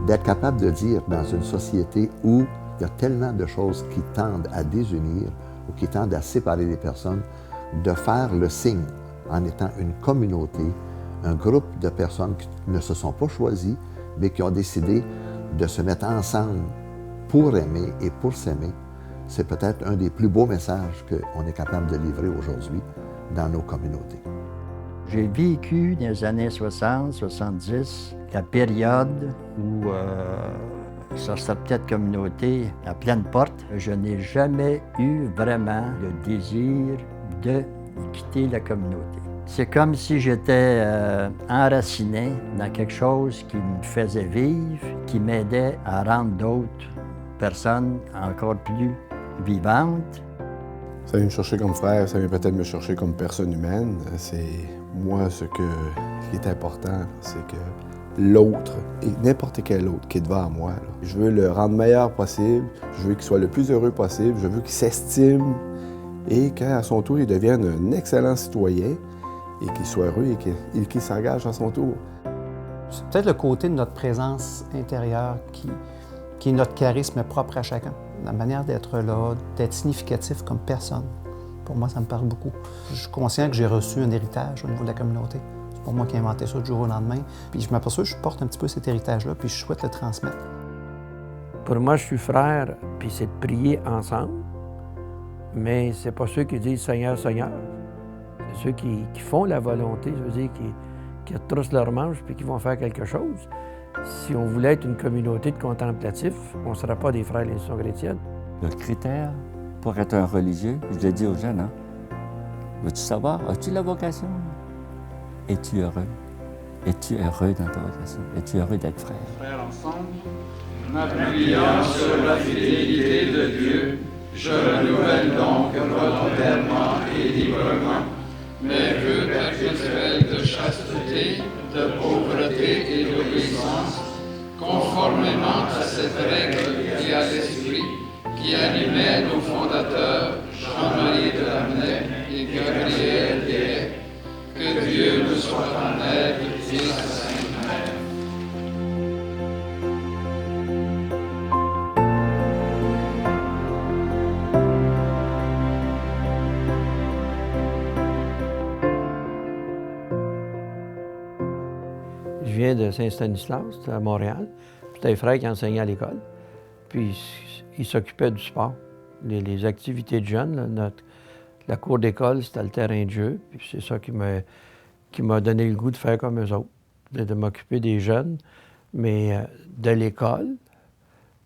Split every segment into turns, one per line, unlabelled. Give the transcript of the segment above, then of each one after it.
d'être capable de dire dans une société où il y a tellement de choses qui tendent à désunir ou qui tendent à séparer les personnes, de faire le signe en étant une communauté, un groupe de personnes qui ne se sont pas choisies, mais qui ont décidé de se mettre ensemble pour aimer et pour s'aimer. C'est peut-être un des plus beaux messages qu'on est capable de livrer aujourd'hui dans nos communautés.
J'ai vécu dans les années 60, 70, la période où ça sortait de communauté à pleine porte. Je n'ai jamais eu vraiment le désir de quitter la communauté. C'est comme si j'étais enraciné dans quelque chose qui me faisait vivre, qui m'aidait à rendre d'autres personnes encore plus vivantes.
Ça vient me chercher comme frère, ça vient peut-être me chercher comme personne humaine. C'est moi ce qui est important, c'est que l'autre, et n'importe quel autre qui est devant moi, là, je veux le rendre meilleur possible, je veux qu'il soit le plus heureux possible, je veux qu'il s'estime et qu'à son tour, il devienne un excellent citoyen et qu'il soit heureux et qu'il s'engage à son tour.
C'est peut-être le côté de notre présence intérieure qui est notre charisme propre à chacun. La manière d'être là, d'être significatif comme personne. Pour moi, ça me parle beaucoup. Je suis conscient que j'ai reçu un héritage au niveau de la communauté. C'est pas moi qui ai inventé ça du jour au lendemain. Puis je m'aperçois que je porte un petit peu cet héritage-là, puis je souhaite le transmettre.
Pour moi, je suis frère, puis c'est de prier ensemble. Mais c'est pas ceux qui disent Seigneur, Seigneur. C'est ceux qui font la volonté, je veux dire, qui retroussent leurs manches puis qui vont faire quelque chose. Si on voulait être une communauté de contemplatifs, on ne serait pas des frères de l'institution chrétienne.
Le critère pour être un religieux, je le dis aux jeunes, hein? Veux-tu savoir, as-tu la vocation? Es-tu heureux? Es-tu heureux dans ta vocation? Es-tu heureux d'être frère?
Frères ensemble, en appuyant sur la fidélité de Dieu, je renouvelle donc volontairement et librement mes vœux perpétuels de chasteté, de pauvreté et d'obéissance, conformément à cette règle qui a l'esprit, qui animait nos fondateurs, Jean-Marie de Lamennais et Gabriel Deshay. Que Dieu nous soit en aide et sa Sainte Mère.
Je viens de Saint-Stanislas, c'était à Montréal. C'était un frère qui enseignait à l'école. Puis il s'occupait du sport, les activités de jeunes. Là, la cour d'école, c'était le terrain de jeu. Puis c'est ça qui m'a donné le goût de faire comme eux autres, de m'occuper des jeunes, mais de l'école,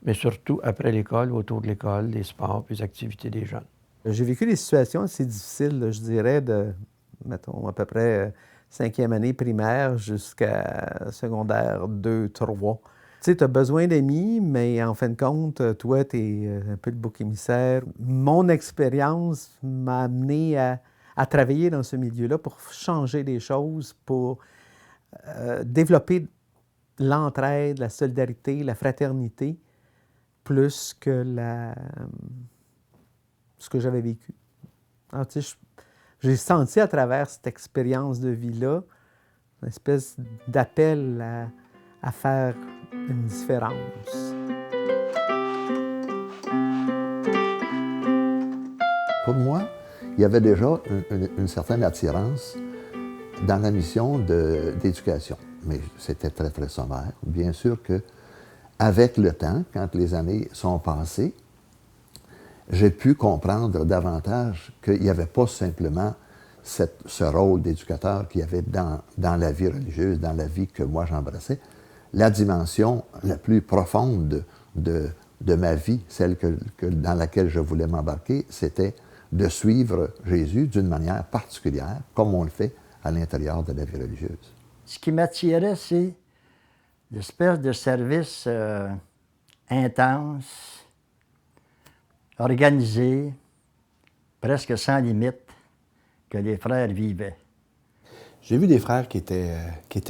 mais surtout après l'école, autour de l'école, des sports, puis les activités des jeunes.
J'ai vécu des situations assez difficiles, je dirais, de, mettons, à peu près 5e année primaire jusqu'à secondaire 2, 3. Tu sais, tu as besoin d'amis, mais en fin de compte, toi, tu es un peu le bouc émissaire. Mon expérience m'a amené à travailler dans ce milieu-là pour changer les choses, pour développer l'entraide, la solidarité, la fraternité, plus que ce que j'avais vécu. Alors, tu sais, j'ai senti à travers cette expérience de vie-là une espèce d'appel à faire une différence.
Pour moi, il y avait déjà une certaine attirance dans la mission d'éducation, mais c'était très, très sommaire. Bien sûr qu'avec le temps, quand les années sont passées, j'ai pu comprendre davantage qu'il n'y avait pas simplement ce rôle d'éducateur qu'il y avait dans la vie religieuse, dans la vie que moi j'embrassais. La dimension la plus profonde de ma vie, celle dans laquelle je voulais m'embarquer, c'était de suivre Jésus d'une manière particulière, comme on le fait à l'intérieur de la vie religieuse.
Ce qui m'attirait, c'est l'espèce de service intense, organisé, presque sans limite, que les frères vivaient.
J'ai vu des frères qui étaient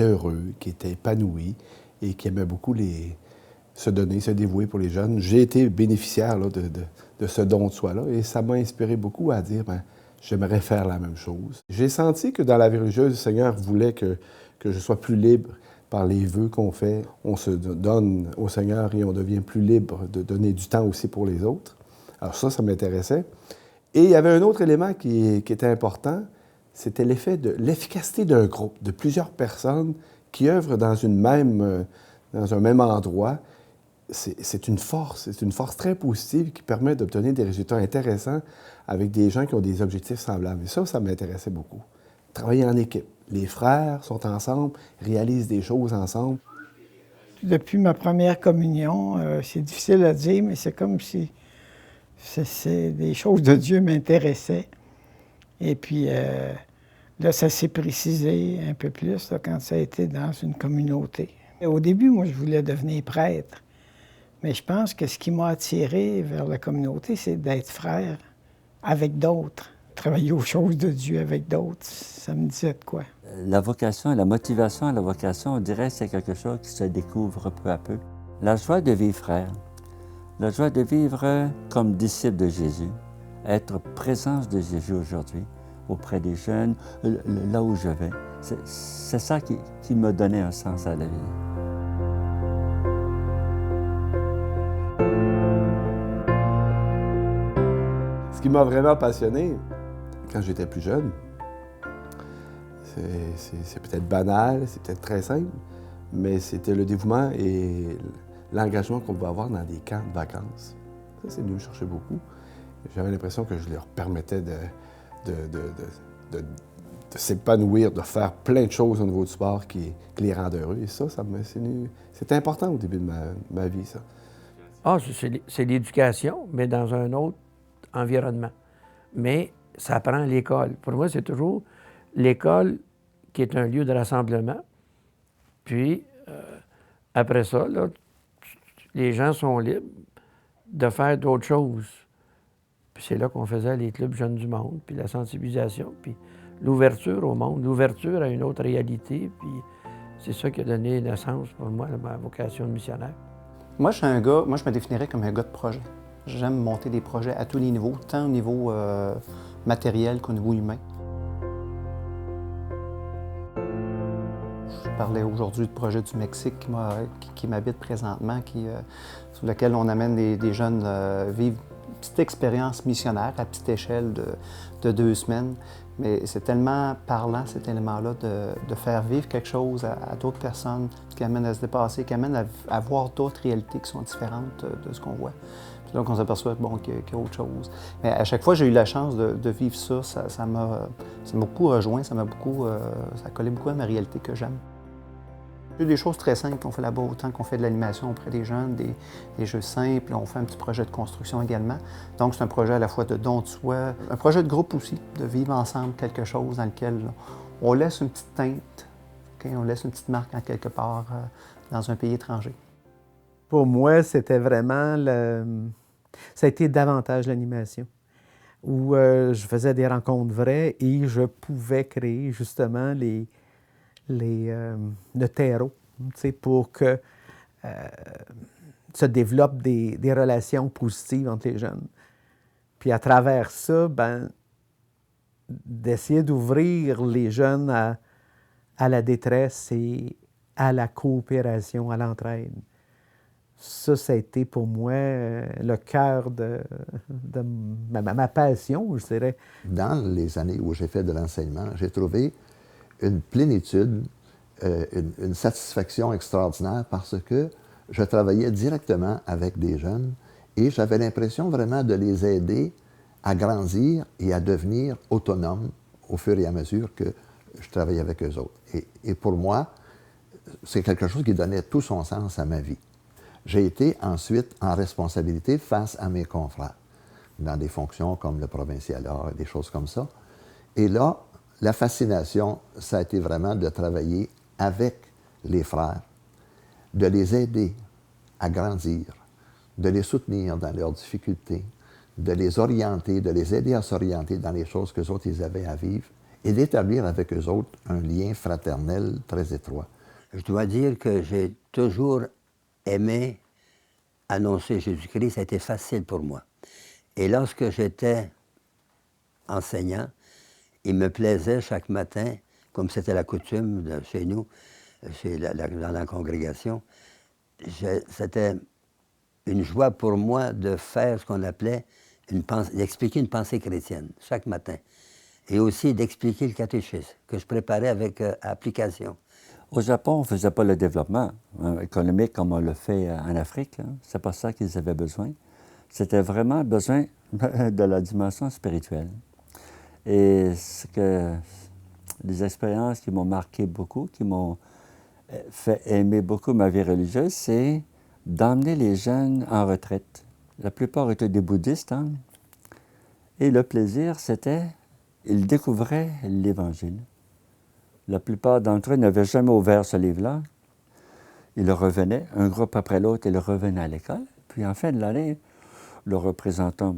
heureux, qui étaient épanouis et qui aimaient beaucoup se donner, se dévouer pour les jeunes. J'ai été bénéficiaire là, de ce don de soi-là et ça m'a inspiré beaucoup à dire j'aimerais faire la même chose. J'ai senti que dans la vie religieuse, le Seigneur voulait que je sois plus libre par les vœux qu'on fait. On se donne au Seigneur et on devient plus libre de donner du temps aussi pour les autres. Alors ça m'intéressait. Et il y avait un autre élément qui était important, c'était l'efficacité d'un groupe, de plusieurs personnes qui œuvrent dans un même endroit. C'est une force très positive qui permet d'obtenir des résultats intéressants avec des gens qui ont des objectifs semblables. Et ça m'intéressait beaucoup. Travailler en équipe. Les frères sont ensemble, réalisent des choses ensemble.
Depuis ma première communion, c'est difficile à dire, mais c'est comme si des choses de Dieu m'intéressaient. Et puis là, ça s'est précisé un peu plus là, quand ça a été dans une communauté. Et au début, moi, je voulais devenir prêtre. Mais je pense que ce qui m'a attiré vers la communauté, c'est d'être frère avec d'autres. Travailler aux choses de Dieu avec d'autres, ça me disait de quoi.
La vocation, la motivation à la vocation, on dirait que c'est quelque chose qui se découvre peu à peu. La joie de vivre frère, la joie de vivre comme disciple de Jésus, être présence de Jésus aujourd'hui auprès des jeunes, là où je vais. C'est ça qui m'a donné un sens à la vie.
Ce qui m'a vraiment passionné, quand j'étais plus jeune, c'est peut-être banal, c'est peut-être très simple, mais c'était le dévouement et l'engagement qu'on pouvait avoir dans des camps de vacances. Ça, c'est venu me chercher beaucoup. J'avais l'impression que je leur permettais de s'épanouir, de faire plein de choses au niveau du sport qui les rendent heureux. Et ça c'était important au début de ma vie, ça.
Ah, c'est l'éducation, mais dans un autre environnement. Mais ça prend l'école. Pour moi, c'est toujours l'école qui est un lieu de rassemblement. Puis, après ça, là, les gens sont libres de faire d'autres choses. Puis c'est là qu'on faisait les clubs jeunes du monde, puis la sensibilisation, puis l'ouverture au monde, l'ouverture à une autre réalité. Puis c'est ça qui a donné naissance pour moi à ma vocation de missionnaire.
Moi, je me définirais comme un gars de projet. J'aime monter des projets à tous les niveaux, tant au niveau matériel qu'au niveau humain. Je parlais aujourd'hui du projet du Mexique qui m'habite présentement, sur lequel on amène des jeunes vivre une petite expérience missionnaire à petite échelle de 2 semaines. Mais c'est tellement parlant, cet élément-là, de faire vivre quelque chose à d'autres personnes, qui amène à se dépasser, qui amène à voir d'autres réalités qui sont différentes de ce qu'on voit. Puis là, on s'aperçoit qu'il y a autre chose. Mais à chaque fois, j'ai eu la chance de vivre ça. Ça m'a beaucoup rejoint, ça a collé beaucoup à ma réalité que j'aime. Il y a des choses très simples qu'on fait là-bas, autant qu'on fait de l'animation auprès des jeunes, des jeux simples. On fait un petit projet de construction également. Donc, c'est un projet à la fois de don de soi, un projet de groupe aussi, de vivre ensemble quelque chose dans lequel on laisse une petite teinte, okay? On laisse une petite marque en quelque part dans un pays étranger.
Pour moi, c'était vraiment ça a été davantage l'animation, où je faisais des rencontres vraies et je pouvais créer justement le terreau, pour que se développent des relations positives entre les jeunes. Puis à travers ça, d'essayer d'ouvrir les jeunes à la détresse et à la coopération, à l'entraide. Ça a été pour moi le cœur de ma passion, je dirais.
Dans les années où j'ai fait de l'enseignement, j'ai trouvé une plénitude, une satisfaction extraordinaire parce que je travaillais directement avec des jeunes et j'avais l'impression vraiment de les aider à grandir et à devenir autonomes au fur et à mesure que je travaillais avec eux autres. Et pour moi, c'est quelque chose qui donnait tout son sens à ma vie. J'ai été ensuite en responsabilité face à mes confrères, dans des fonctions comme le provincialat, des choses comme ça. Et là, la fascination, ça a été vraiment de travailler avec les frères, de les aider à grandir, de les soutenir dans leurs difficultés, de les orienter, de les aider à s'orienter dans les choses qu'eux autres, ils avaient à vivre et d'établir avec eux autres un lien fraternel très étroit.
Je dois dire que j'ai toujours aimé annoncer Jésus-Christ, ça a été facile pour moi. Et lorsque j'étais enseignant, il me plaisait chaque matin, comme c'était la coutume de chez nous, dans la congrégation, c'était une joie pour moi de faire ce qu'on appelait d'expliquer une pensée chrétienne chaque matin. Et aussi d'expliquer le catéchisme, que je préparais avec application.
Au Japon, on ne faisait pas le développement économique comme on le fait en Afrique. Hein. C'est pas ça qu'ils avaient besoin. C'était vraiment besoin de la dimension spirituelle. Et les expériences qui m'ont marqué beaucoup, qui m'ont fait aimer beaucoup ma vie religieuse, c'est d'emmener les jeunes en retraite. La plupart étaient des bouddhistes, hein? Et le plaisir, c'était, ils découvraient l'Évangile. La plupart d'entre eux n'avaient jamais ouvert ce livre-là. Ils revenaient, un groupe après l'autre, ils revenaient à l'école. Puis en fin de l'année, le représentant,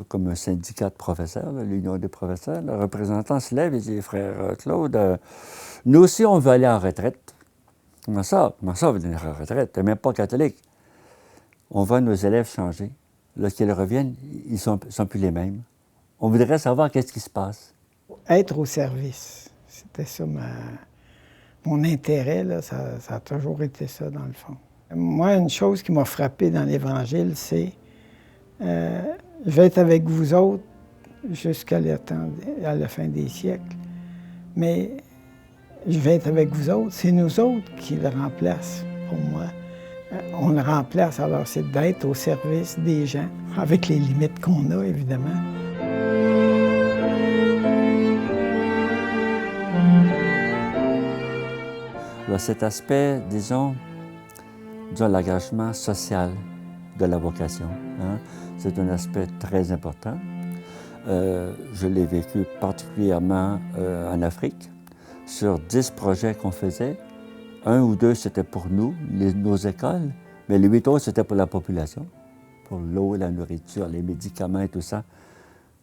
comme un syndicat de professeurs, l'Union des professeurs, le représentant se lève et dit « Frère Claude, nous aussi, on veut aller en retraite. » Comment ça, vous venir en retraite? Tu n'es même pas catholique. On voit nos élèves changer. Lorsqu'ils reviennent, ils ne sont plus les mêmes. On voudrait savoir qu'est-ce qui se passe.
Être au service, c'était ça mon intérêt, là, ça a toujours été ça, dans le fond. Moi, une chose qui m'a frappé dans l'Évangile, c'est je vais être avec vous autres jusqu'à la fin des siècles, mais je vais être avec vous autres, c'est nous autres qui le remplacent, pour moi. On le remplace, alors c'est d'être au service des gens, avec les limites qu'on a, évidemment.
Alors, cet aspect, disons l'engagement social de la vocation, hein, c'est un aspect très important. Je l'ai vécu particulièrement en Afrique. Sur 10 projets qu'on faisait, 1 ou 2, c'était pour nous, nos écoles, mais les 8 autres, c'était pour la population, pour l'eau, la nourriture, les médicaments et tout ça.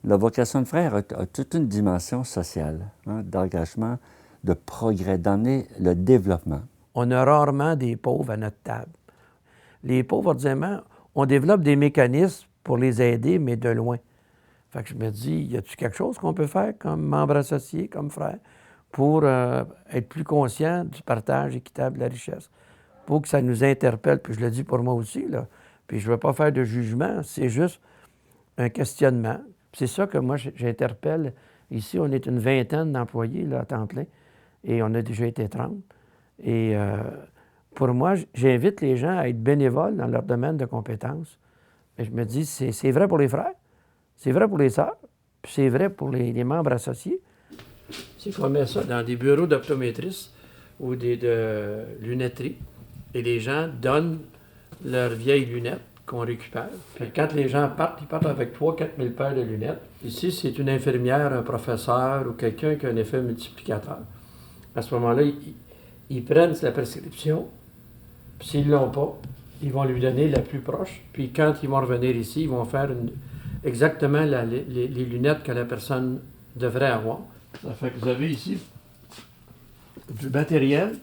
La vocation de frère a toute une dimension sociale, hein, d'engagement, de progrès, d'amener le développement.
On a rarement des pauvres à notre table. Les pauvres, ordinairement, on développe des mécanismes pour les aider, mais de loin. Fait que je me dis, y a-t-il quelque chose qu'on peut faire comme membre associé, comme frère, pour être plus conscient du partage équitable de la richesse, pour que ça nous interpelle, puis je le dis pour moi aussi, là, puis je ne veux pas faire de jugement, c'est juste un questionnement. C'est ça que moi, j'interpelle. Ici, on est une vingtaine d'employés là, à temps plein, et on a déjà été 30. Et pour moi, j'invite les gens à être bénévoles dans leur domaine de compétences. Et je me dis, c'est vrai pour les frères, c'est vrai pour les sœurs, puis c'est vrai pour les membres associés. C'est qu'on met ça dans des bureaux d'optométristes ou de lunetterie, et les gens donnent leurs vieilles lunettes qu'on récupère. Puis quand les gens partent, ils partent avec 3 000 à 4 000 paires de lunettes. Ici, c'est une infirmière, un professeur ou quelqu'un qui a un effet multiplicateur. À ce moment-là, ils prennent la prescription, puis s'ils ne l'ont pas, ils vont lui donner la plus proche. Puis quand ils vont revenir ici, ils vont faire exactement les lunettes que la personne devrait avoir. Ça fait que vous avez ici du matériel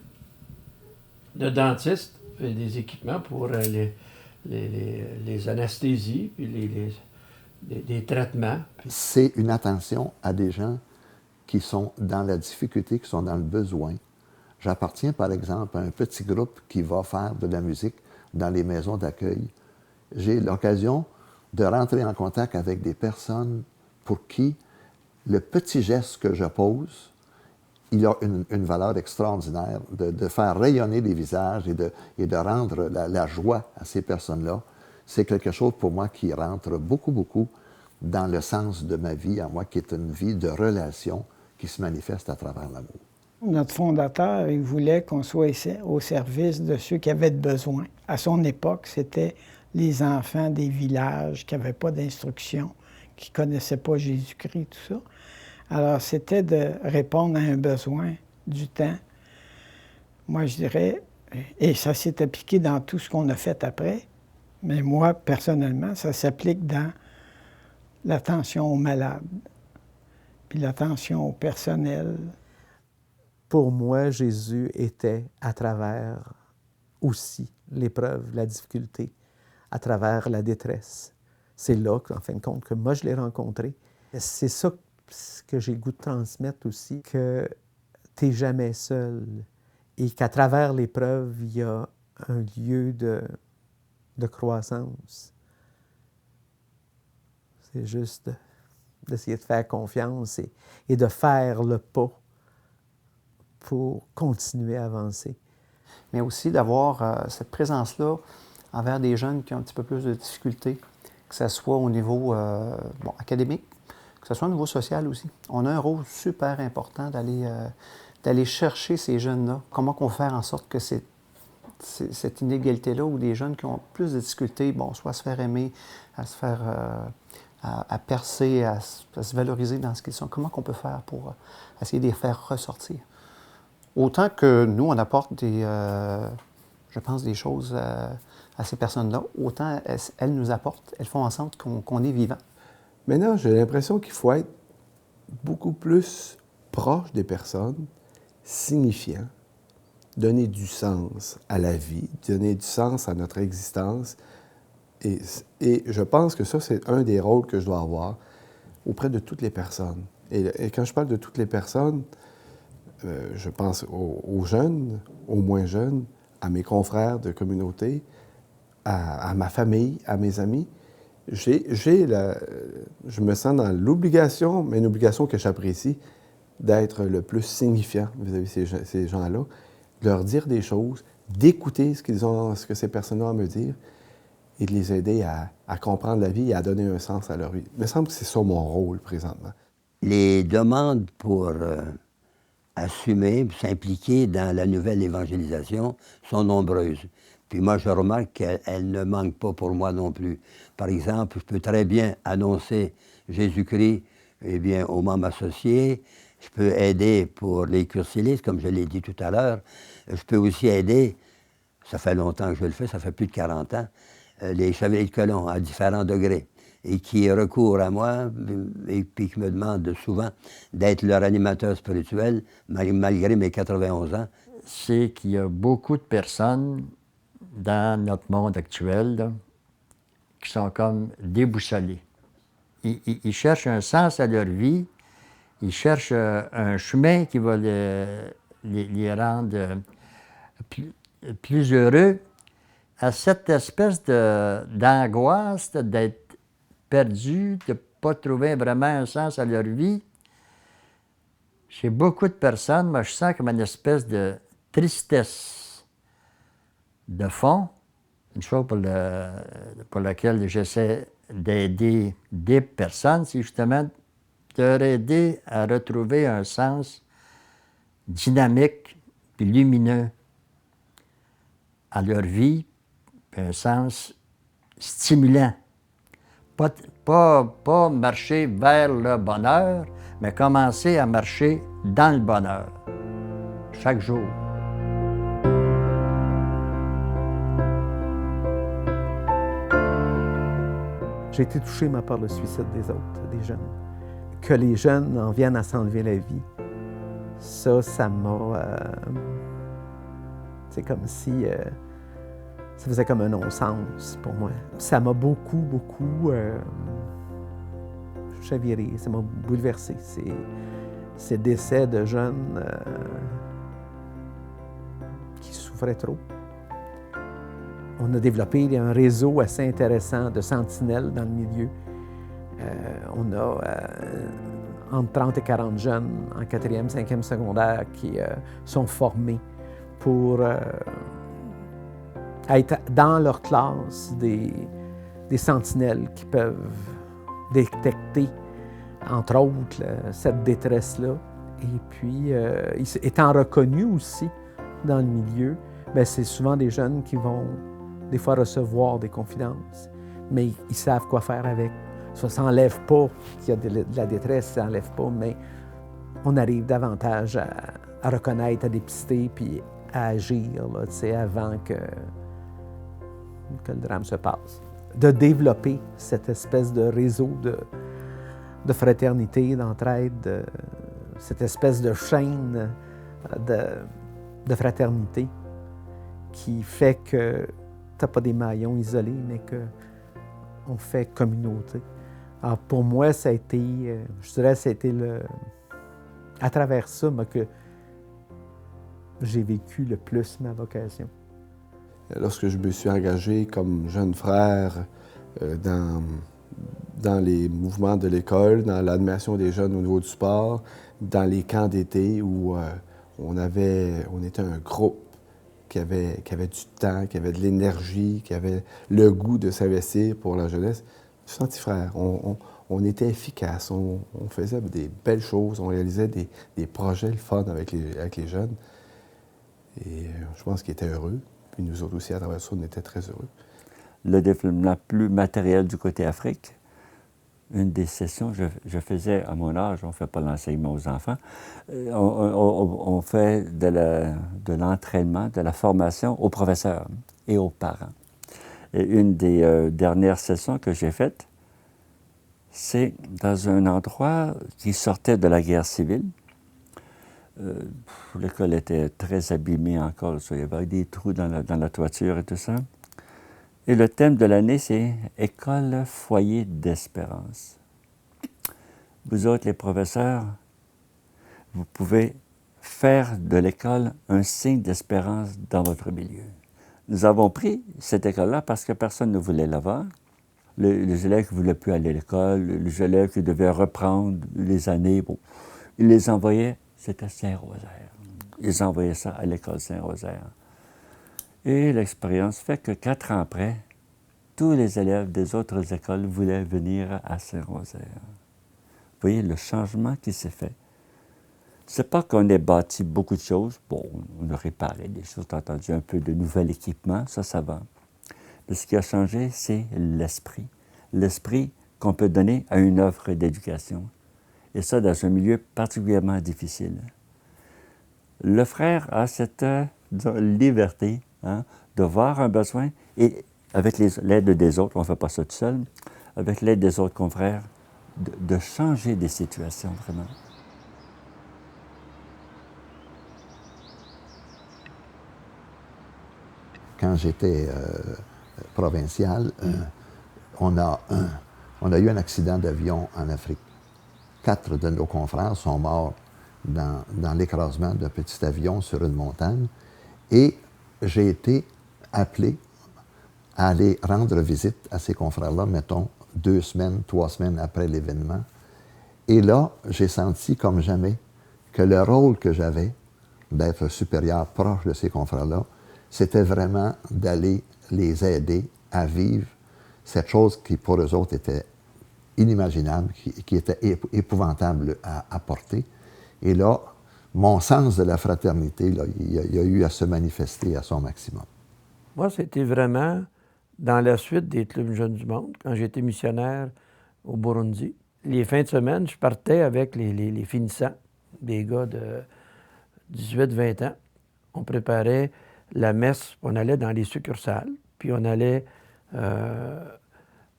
de dentiste et des équipements pour les anesthésies puis les traitements.
C'est une attention à des gens qui sont dans la difficulté, qui sont dans le besoin. J'appartiens, par exemple, à un petit groupe qui va faire de la musique dans les maisons d'accueil. J'ai l'occasion de rentrer en contact avec des personnes pour qui le petit geste que je pose, il a une valeur extraordinaire de faire rayonner les visages et de rendre la joie à ces personnes-là. C'est quelque chose pour moi qui rentre beaucoup, beaucoup dans le sens de ma vie, à moi, qui est une vie de relation qui se manifeste à travers l'amour.
Notre fondateur, il voulait qu'on soit au service de ceux qui avaient besoin. À son époque, c'était les enfants des villages qui n'avaient pas d'instruction, qui ne connaissaient pas Jésus-Christ, tout ça. Alors, c'était de répondre à un besoin du temps. Moi, je dirais, et ça s'est appliqué dans tout ce qu'on a fait après, mais moi, personnellement, ça s'applique dans l'attention aux malades, puis l'attention au personnel.
Pour moi, Jésus était à travers aussi l'épreuve, la difficulté, à travers la détresse. C'est là, en fin de compte, que moi, je l'ai rencontré. C'est ça que j'ai le goût de transmettre aussi, que tu n'es jamais seul et qu'à travers l'épreuve, il y a un lieu de croissance. C'est juste d'essayer de faire confiance et de faire le pas pour continuer à avancer.
Mais aussi d'avoir cette présence-là envers des jeunes qui ont un petit peu plus de difficultés, que ce soit au niveau académique, que ce soit au niveau social aussi. On a un rôle super important d'aller chercher ces jeunes-là. Comment on fait faire en sorte que cette inégalité-là, où des jeunes qui ont plus de difficultés, soit à se faire aimer, à se faire... à percer, à se valoriser dans ce qu'ils sont. Comment on peut faire pour essayer de les faire ressortir? Autant que nous, on apporte je pense, des choses à ces personnes-là, autant elles nous apportent, elles font en sorte qu'on est vivant.
Maintenant, j'ai l'impression qu'il faut être beaucoup plus proche des personnes, signifiant, donner du sens à la vie, donner du sens à notre existence. Et je pense que ça, c'est un des rôles que je dois avoir auprès de toutes les personnes. Et quand je parle de toutes les personnes, je pense aux jeunes, aux moins jeunes, à mes confrères de communauté, à ma famille, à mes amis. Je me sens dans l'obligation, mais une obligation que j'apprécie, d'être le plus signifiant vis-à-vis de ces gens-là, de leur dire des choses, d'écouter ce que ces personnes ont à me dire, et de les aider à comprendre la vie et à donner un sens à leur vie. Il me semble que c'est ça mon rôle présentement.
Les demandes pour assumer, s'impliquer dans la nouvelle évangélisation sont nombreuses. Puis moi, je remarque qu'elles ne manquent pas pour moi non plus. Par exemple, je peux très bien annoncer Jésus-Christ aux membres associés. Je peux aider pour les cursilistes, comme je l'ai dit tout à l'heure. Je peux aussi aider, ça fait longtemps que je le fais, ça fait plus de 40 ans, les chevaliers de colon à différents degrés, et qui recourent à moi et puis qui me demandent souvent d'être leur animateur spirituel, malgré mes 91 ans.
C'est qu'il y a beaucoup de personnes dans notre monde actuel là, qui sont comme déboussolées. Ils cherchent un sens à leur vie, ils cherchent un chemin qui va les rendre plus heureux. À cette espèce d'angoisse d'être perdu, de ne pas trouver vraiment un sens à leur vie, chez beaucoup de personnes, moi je sens comme une espèce de tristesse de fond, une chose pour laquelle j'essaie d'aider des personnes, c'est justement de leur aider à retrouver un sens dynamique et lumineux à leur vie, un sens stimulant. Pas marcher vers le bonheur, mais commencer à marcher dans le bonheur, chaque jour.
J'ai été touché, par le suicide des autres, des jeunes. Que les jeunes en viennent à s'enlever la vie, ça m'a... c'est comme si... ça faisait comme un non-sens pour moi. Ça m'a beaucoup chaviré, ça m'a bouleversé. Ces décès de jeunes qui souffraient trop. On a développé un réseau assez intéressant de sentinelles dans le milieu. On a entre 30 et 40 jeunes en 4e, 5e secondaire qui sont formés pour être dans leur classe des sentinelles qui peuvent détecter, entre autres, cette détresse-là. Et puis, étant reconnus aussi dans le milieu, bien, c'est souvent des jeunes qui vont des fois recevoir des confidences, mais ils savent quoi faire avec. Ça n'enlève pas qu'il y a de la détresse, ça n'enlève pas, mais on arrive davantage à reconnaître, à dépister, puis à agir là, avant que le drame se passe. De développer cette espèce de réseau de fraternité, d'entraide, cette espèce de chaîne de fraternité qui fait que tu n'as pas des maillons isolés, mais qu'on fait communauté. Alors pour moi, ça a été, je dirais, ça a été à travers ça que j'ai vécu le plus ma vocation.
Lorsque je me suis engagé comme jeune frère dans les mouvements de l'école, dans l'animation des jeunes au niveau du sport, dans les camps d'été où on était un groupe qui avait du temps, qui avait de l'énergie, qui avait le goût de s'investir pour la jeunesse. Je me suis senti frère. On était efficace, on faisait des belles choses, on réalisait des projets le fun avec les jeunes. Et je pense qu'ils étaient heureux. Puis nous autres aussi, à travers ça, on était très heureux.
Le développement plus matériel du côté Afrique, une des sessions que je faisais à mon âge, on ne fait pas l'enseignement aux enfants, on fait de l'entraînement, de la formation aux professeurs et aux parents. Et une des dernières sessions que j'ai faites, c'est dans un endroit qui sortait de la guerre civile. L'école était très abîmée encore, il y avait des trous dans la toiture et tout ça. Et le thème de l'année, c'est « École foyer d'espérance ». Vous autres, les professeurs, vous pouvez faire de l'école un signe d'espérance dans votre milieu. Nous avons pris cette école-là parce que personne ne voulait l'avoir. Les élèves qui ne voulaient plus aller à l'école, les élèves qui devaient reprendre les années, bon, ils les envoyaient, c'était Saint-Rosaire. Ils envoyaient ça à l'école Saint-Rosaire. Et l'expérience fait que 4 ans après, tous les élèves des autres écoles voulaient venir à Saint-Rosaire. Vous voyez le changement qui s'est fait. C'est pas qu'on ait bâti beaucoup de choses. Bon, on a réparé des choses, on a entendu un peu de nouvel équipement, ça va. Mais ce qui a changé, c'est l'esprit. L'esprit qu'on peut donner à une œuvre d'éducation. Et ça, dans un milieu particulièrement difficile. Le frère a cette liberté de voir un besoin et avec l'aide des autres, on ne fait pas ça tout seul, avec l'aide des autres confrères, de changer des situations vraiment.
Quand j'étais provincial, on a eu un accident d'avion en Afrique. 4 de nos confrères sont morts dans l'écrasement d'un petit avion sur une montagne. Et j'ai été appelé à aller rendre visite à ces confrères-là, mettons, 2 semaines, 3 semaines après l'événement. Et là, j'ai senti comme jamais que le rôle que j'avais d'être supérieur proche de ces confrères-là, c'était vraiment d'aller les aider à vivre cette chose qui, pour eux autres, était inimaginable, qui était épouvantable à porter. Et là, mon sens de la fraternité, là, il a eu à se manifester à son maximum.
Moi, c'était vraiment dans la suite des Clubs Jeunes du Monde, quand j'étais missionnaire au Burundi. Les fins de semaine, je partais avec les finissants, des gars de 18-20 ans. On préparait la messe, on allait dans les succursales, puis on allait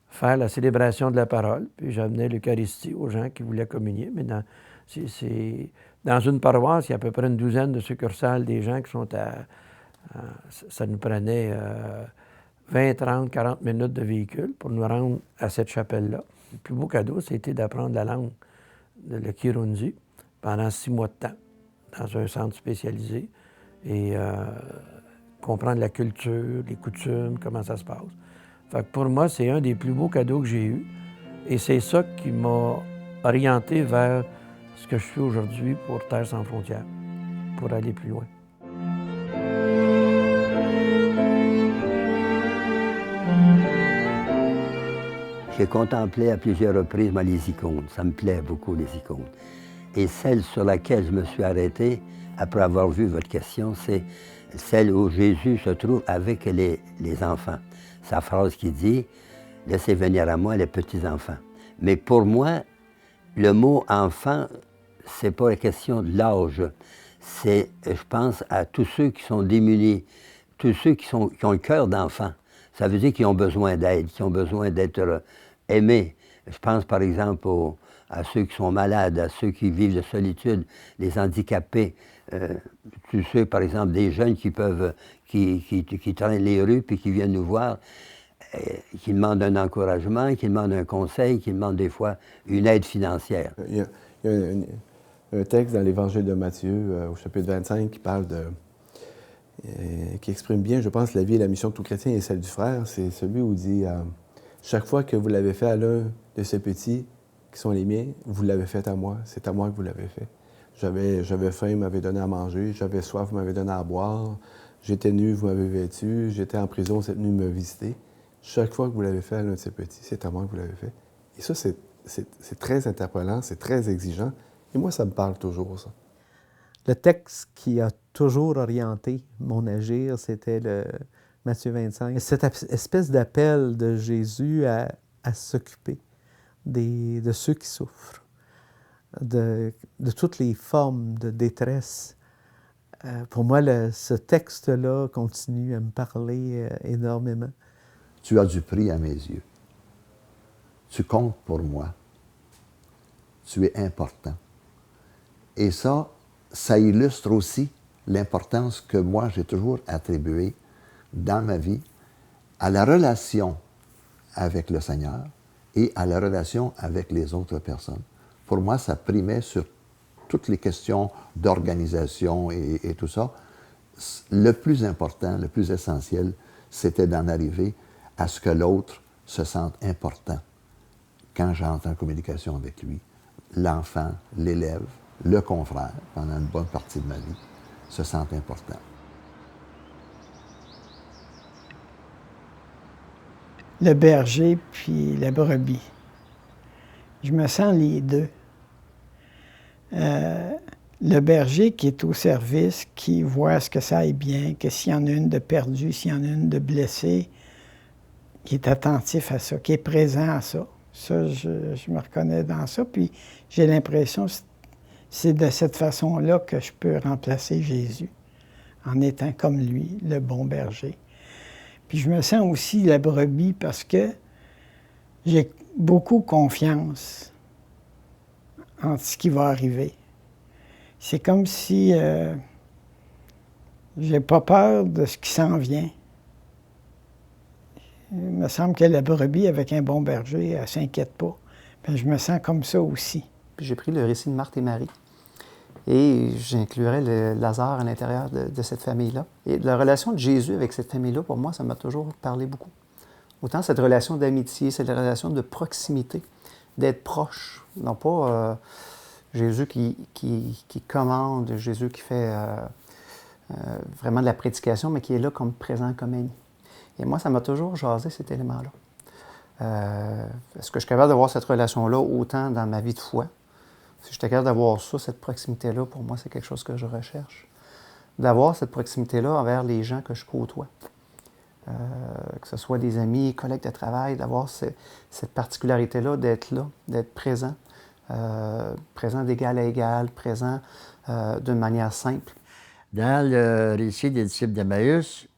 faire la célébration de la parole, puis j'amenais l'Eucharistie aux gens qui voulaient communier. Mais dans une paroisse, il y a à peu près une douzaine de succursales, des gens qui sont ça nous prenait 20, 30, 40 minutes de véhicule pour nous rendre à cette chapelle-là. Le plus beau cadeau, c'était d'apprendre la langue, le Kirundi, pendant 6 mois de temps, dans un centre spécialisé, et comprendre la culture, les coutumes, comment ça se passe. Fait que pour moi, c'est un des plus beaux cadeaux que j'ai eus, et c'est ça qui m'a orienté vers ce que je suis aujourd'hui pour Terre sans frontières, pour aller plus loin.
J'ai contemplé à plusieurs reprises les icônes. Ça me plaît beaucoup, les icônes. Et celle sur laquelle je me suis arrêté, après avoir vu votre question, c'est celle où Jésus se trouve avec les enfants. Sa phrase qui dit « Laissez venir à moi les petits-enfants ». Mais pour moi, le mot « enfant », c'est pas la question de l'âge. C'est, je pense, à tous ceux qui sont démunis, tous ceux qui ont le cœur d'enfant. Ça veut dire qu'ils ont besoin d'aide, qu'ils ont besoin d'être aimés. Je pense, par exemple, à ceux qui sont malades, à ceux qui vivent de solitude, les handicapés, tous ceux, par exemple, des jeunes qui traînent les rues puis qui viennent nous voir, qui demandent un encouragement, qui demandent un conseil, qui demandent des fois une aide financière.
Il y a un texte dans l'Évangile de Matthieu, au chapitre 25, qui parle qui exprime bien, je pense, la vie et la mission de tout chrétien et celle du frère. C'est celui où il dit chaque fois que vous l'avez fait à l'un de ces petits, qui sont les miens, vous l'avez fait à moi. C'est à moi que vous l'avez fait. J'avais faim, vous m'avez donné à manger. J'avais soif, vous m'avez donné à boire. J'étais nu, vous m'avez vêtu. J'étais en prison, vous êtes venu me visiter. Chaque fois que vous l'avez fait à l'un de ces petits, c'est à moi que vous l'avez fait. Et ça, c'est très interpellant, c'est très exigeant. Et moi, ça me parle toujours, ça.
Le texte qui a toujours orienté mon agir, c'était le Matthieu 25. Cette espèce d'appel de Jésus à s'occuper de ceux qui souffrent, de toutes les formes de détresse. Pour moi, ce texte-là continue à me parler énormément.
Tu as du prix à mes yeux. Tu comptes pour moi. Tu es important. Et ça illustre aussi l'importance que moi, j'ai toujours attribuée dans ma vie à la relation avec le Seigneur et à la relation avec les autres personnes. Pour moi, ça primait sur toutes les questions d'organisation et tout ça. Le plus important, le plus essentiel, c'était d'en arriver à ce que l'autre se sente important quand j'entre en communication avec lui. L'enfant, l'élève, le confrère, pendant une bonne partie de ma vie, se sentent important.
Le berger puis la brebis. Je me sens les deux. Le berger qui est au service, qui voit ce que ça aille bien, que s'il y en a une de perdue, s'il y en a une de blessée, qui est attentif à ça, qui est présent à ça. Ça, je me reconnais dans ça, puis j'ai l'impression que c'est de cette façon-là que je peux remplacer Jésus, en étant comme lui, le bon berger. Puis je me sens aussi la brebis parce que j'ai beaucoup confiance en ce qui va arriver. C'est comme si j'ai pas peur de ce qui s'en vient. Il me semble que la brebis, avec un bon berger, elle ne s'inquiète pas. Bien, je me sens comme ça aussi.
Puis j'ai pris le récit de Marthe et Marie et j'inclurais Lazare à l'intérieur de cette famille-là. Et la relation de Jésus avec cette famille-là, pour moi, ça m'a toujours parlé beaucoup. Autant cette relation d'amitié, cette relation de proximité, d'être proche. Non pas Jésus qui commande, Jésus qui fait vraiment de la prédication, mais qui est là comme présent, comme ami. Et moi, ça m'a toujours jasé cet élément-là. Est-ce que je suis capable d'avoir cette relation-là autant dans ma vie de foi? Si j'étais capable d'avoir ça, cette proximité-là, pour moi, c'est quelque chose que je recherche. D'avoir cette proximité-là envers les gens que je côtoie. Que ce soit des amis, collègues de travail, d'avoir cette particularité-là, d'être là, d'être présent. Présent d'égal à égal, présent d'une manière simple.
Dans le récit des disciples d'Emmaüs,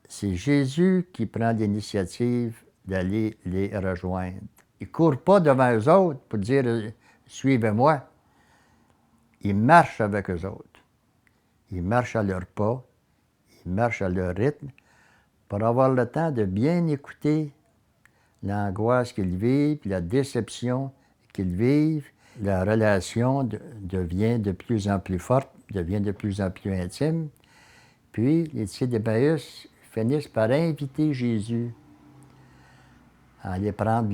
c'est Jésus qui prend l'initiative d'aller les rejoindre. Il ne court pas devant eux autres pour dire « Suivez-moi ». Il marche avec eux autres. Il marche à leur pas, il marche à leur rythme pour avoir le temps de bien écouter l'angoisse qu'ils vivent, la déception qu'ils vivent. La relation devient de plus en plus forte, devient de plus en plus intime. Puis, les disciples d'Emmaüs finissent par inviter Jésus à aller prendre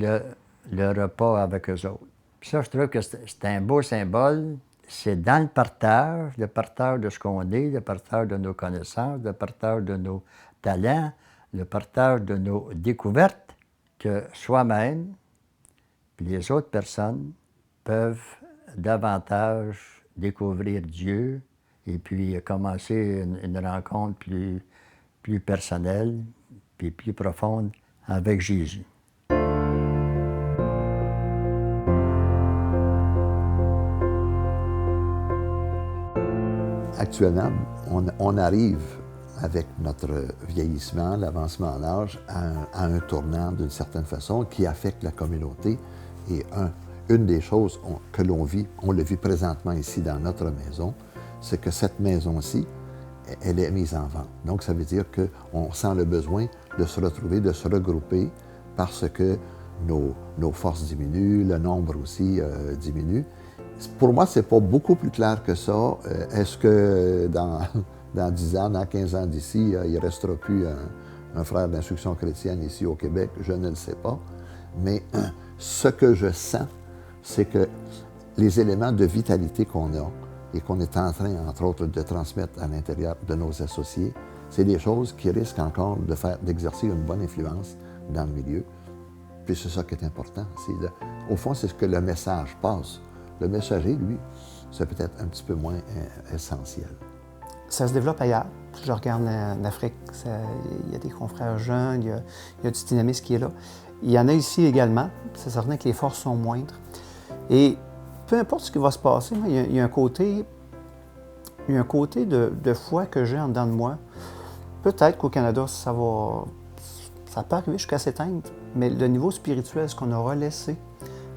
le repas avec eux autres. Puis ça, je trouve que c'est un beau symbole. C'est dans le partage de ce qu'on est, le partage de nos connaissances, le partage de nos talents, le partage de nos découvertes, que soi-même et les autres personnes peuvent davantage découvrir Dieu et puis commencer une rencontre plus personnelle puis plus profonde avec Jésus.
Actuellement, on arrive avec notre vieillissement, l'avancement en âge, à un tournant d'une certaine façon qui affecte la communauté. Et une des choses que l'on vit, on le vit présentement ici dans notre maison, c'est que cette maison-ci, elle est mise en vente. Donc, ça veut dire qu'on sent le besoin de se retrouver, de se regrouper, parce que nos forces diminuent, le nombre aussi diminue. Pour moi, c'est pas beaucoup plus clair que ça. Est-ce que dans dans 10 ans, dans 15 ans d'ici, il ne restera plus un frère d'instruction chrétienne ici au Québec, je ne le sais pas. Mais ce que je sens, c'est que les éléments de vitalité qu'on a et qu'on est en train, entre autres, de transmettre à l'intérieur de nos associés, c'est des choses qui risquent encore d'exercer une bonne influence dans le milieu. Puis c'est ça qui est important. Au fond, c'est ce que le message passe. Le messager, lui, c'est peut-être un petit peu moins essentiel.
Ça se développe ailleurs. Si je regarde en Afrique, il y a des confrères jeunes, il y a du dynamisme qui est là. Il y en a ici également. C'est certain que les forces sont moindres. Et peu importe ce qui va se passer, il y a un côté de foi que j'ai en dedans de moi. Peut-être qu'au Canada, ça peut arriver jusqu'à s'éteindre, mais le niveau spirituel, ce qu'on aura laissé,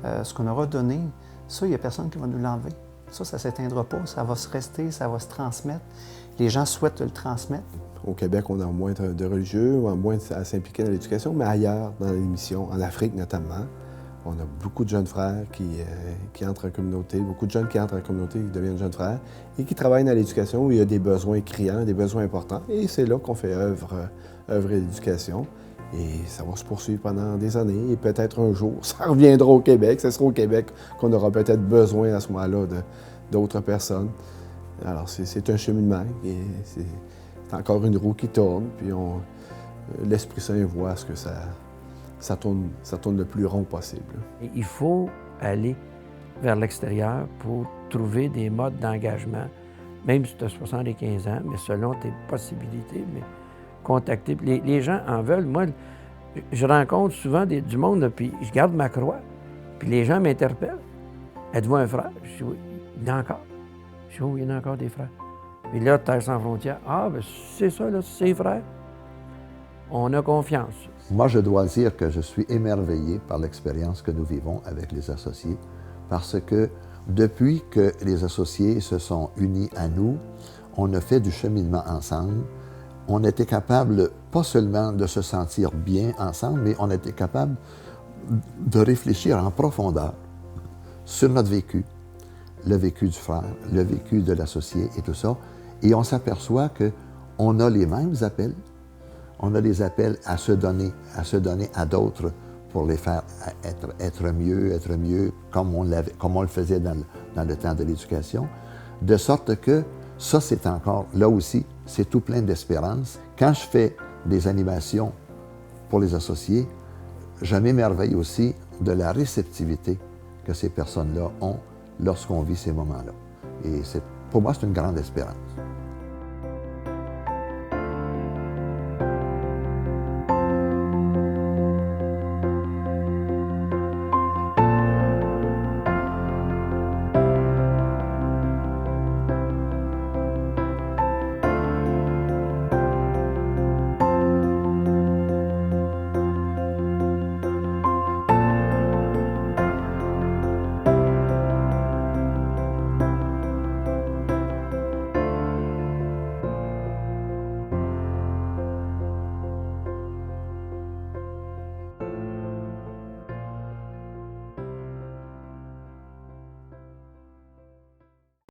ce qu'on aura donné, ça, il n'y a personne qui va nous l'enlever. Ça ne s'éteindra pas, ça va se rester, ça va se transmettre. Les gens souhaitent le transmettre. Au Québec, on a moins de religieux, on a moins à s'impliquer dans l'éducation, mais ailleurs, dans les missions, en Afrique notamment, on a beaucoup de jeunes frères qui entrent en communauté, beaucoup de jeunes qui entrent en communauté, qui deviennent jeunes frères, et qui travaillent dans l'éducation où il y a des besoins criants, des besoins importants. Et c'est là qu'on fait œuvre d'éducation. Et ça va se poursuivre pendant des années. Et peut-être un jour, ça reviendra au Québec. Ce sera au Québec qu'on aura peut-être besoin à ce moment-là d'autres personnes. Alors, c'est un cheminement. C'est encore une roue qui tourne. Puis l'Esprit Saint voit à ce que ça tourne le plus rond possible.
Il faut aller vers l'extérieur pour trouver des modes d'engagement, même si tu as 75 ans, mais selon tes possibilités. Mais contacter. Les gens en veulent. Moi, je rencontre souvent du monde, là, puis je garde ma croix, puis les gens m'interpellent. Êtes-vous un frère? Je dis oui. Il y en a encore. Je dis oui, il y en a encore des frères. Puis là, Terre sans frontières, ben c'est ça, là, c'est frère. On a confiance.
Moi, je dois dire que je suis émerveillé par l'expérience que nous vivons avec les associés, parce que depuis que les associés se sont unis à nous, on a fait du cheminement ensemble. On était capable, pas seulement de se sentir bien ensemble, mais on était capable de réfléchir en profondeur sur notre vécu, le vécu du frère, le vécu de l'associé et tout ça. Et on s'aperçoit qu'on a les mêmes appels. On a des appels à se donner à d'autres pour les faire être mieux, comme on le faisait dans le temps de l'éducation. De sorte que ça, c'est encore, là aussi, c'est tout plein d'espérance. Quand je fais des animations pour les associés, je m'émerveille aussi de la réceptivité que ces personnes-là ont lorsqu'on vit ces moments-là. Et pour moi, c'est une grande espérance.